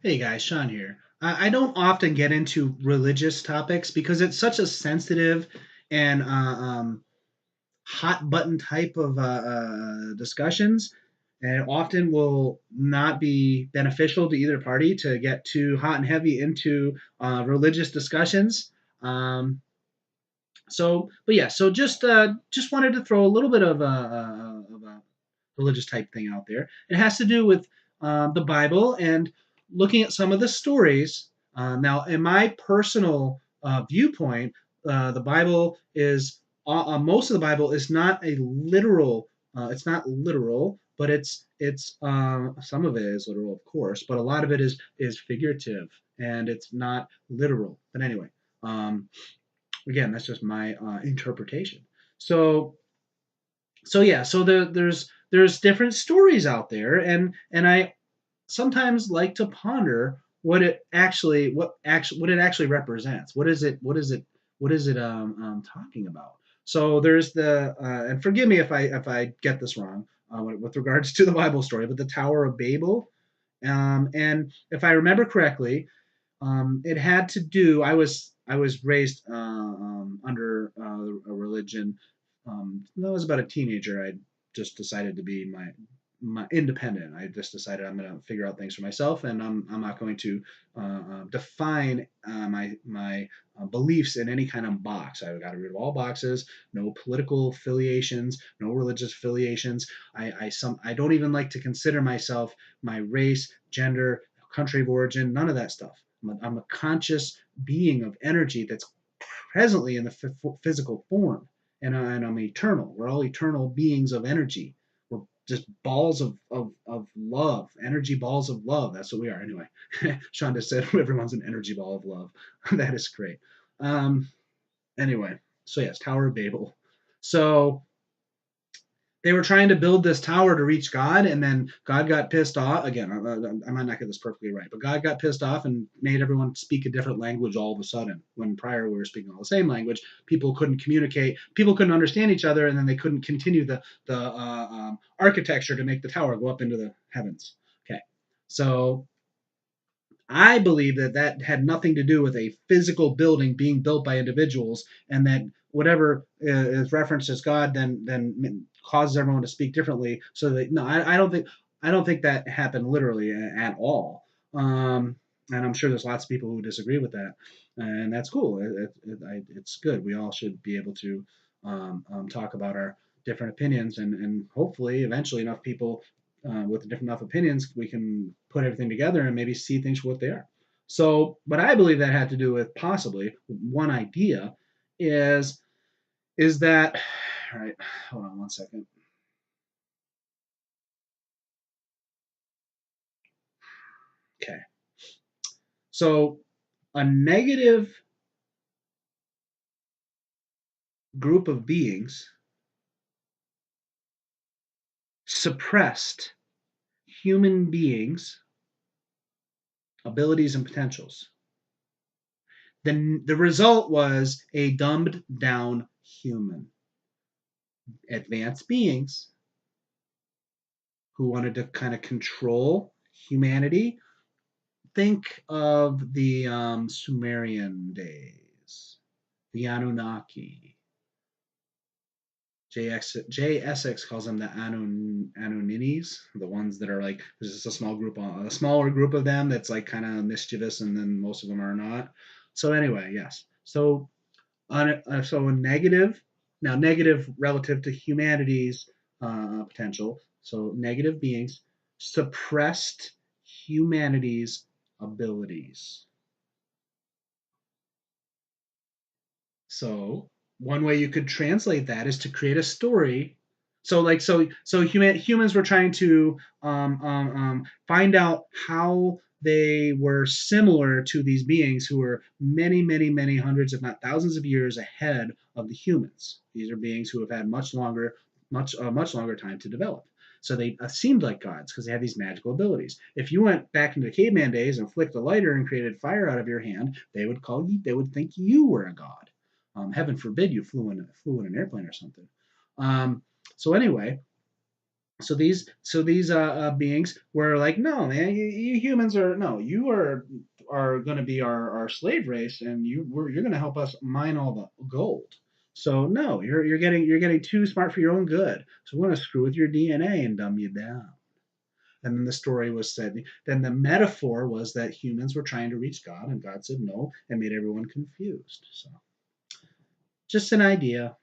Hey guys, Sean here. I don't often get into religious topics because it's such a sensitive and hot button type of discussions, and it often will not be beneficial to either party to get too hot and heavy into religious discussions. Um, but yeah, so just wanted to throw a little bit of a religious type thing out there. It has to do with the Bible and looking at some of the stories. Now, in my personal viewpoint, the Bible is most of the Bible is not a literal. It's not literal, but it's some of it is literal, of course, but a lot of it is figurative and it's not literal. But anyway, um, again, that's just my interpretation. So there's different stories out there, and I sometimes like to ponder what it actually represents. What is it talking about? So there's the and forgive me if I get this wrong with regards to the Bible story, but the Tower of Babel. And if I remember correctly, it had to do. I was raised under a religion. When I was about a teenager, I just decided to be my independent. I just decided I'm going to figure out things for myself, and I'm not going to define my beliefs in any kind of box. I got rid of all boxes. No political affiliations. No religious affiliations. I don't even like to consider myself my race, gender, country of origin. None of that stuff. I'm a conscious being of energy that's presently in the physical form, and I'm eternal. We're all eternal beings of energy. We're just balls of love, energy balls of love. That's what we are. Anyway, Shonda said everyone's an energy ball of love. That is great. Um, anyway, so yes, Tower of Babel. So they were trying to build this tower to reach God, and then God got pissed off. Again, I might not get this perfectly right, but God got pissed off and made everyone speak a different language all of a sudden. When prior we were speaking all the same language, people couldn't communicate, people couldn't understand each other, and then they couldn't continue the architecture to make the tower go up into the heavens. Okay, so I believe that that had nothing to do with a physical building being built by individuals, and that whatever is referenced as God then causes everyone to speak differently. So that no, I don't think that happened literally at all. And I'm sure there's lots of people who disagree with that, and that's cool. It's good. We all should be able to talk about our different opinions, and hopefully, eventually, enough people with different enough opinions, we can put everything together and maybe see things for what they are. So, but I believe that had to do with possibly one idea is is that all right? Hold on one second. Okay, so a negative group of beings suppressed human beings' abilities and potentials. Then the result was a dumbed down human. Advanced beings who wanted to kind of control humanity. Think of the Sumerian days, the Anunnaki. JSX calls them the Anuninis, the ones that are like there's just a smaller group of them that's like kind of mischievous, and then most of them are not. So anyway, yes. So a negative, now negative relative to humanity's potential. So negative beings suppressed humanity's abilities. So one way you could translate that is to create a story. Humans were trying to find out how they were similar to these beings who were many, many, many hundreds, if not thousands of years ahead of the humans. These are beings who have had much longer time to develop. So they seemed like gods because they had these magical abilities. If you went back into the caveman days and flicked a lighter and created fire out of your hand, they would call you. They would think you were a god. Heaven forbid you flew in an airplane or something. Um, so anyway, So these beings were like, no, man, you humans are no, you are going to be our slave race, and you're going to help us mine all the gold. So no, you're getting too smart for your own good. So we're going to screw with your DNA and dumb you down. And then the story was said. Then the metaphor was that humans were trying to reach God, and God said no, and made everyone confused. So just an idea.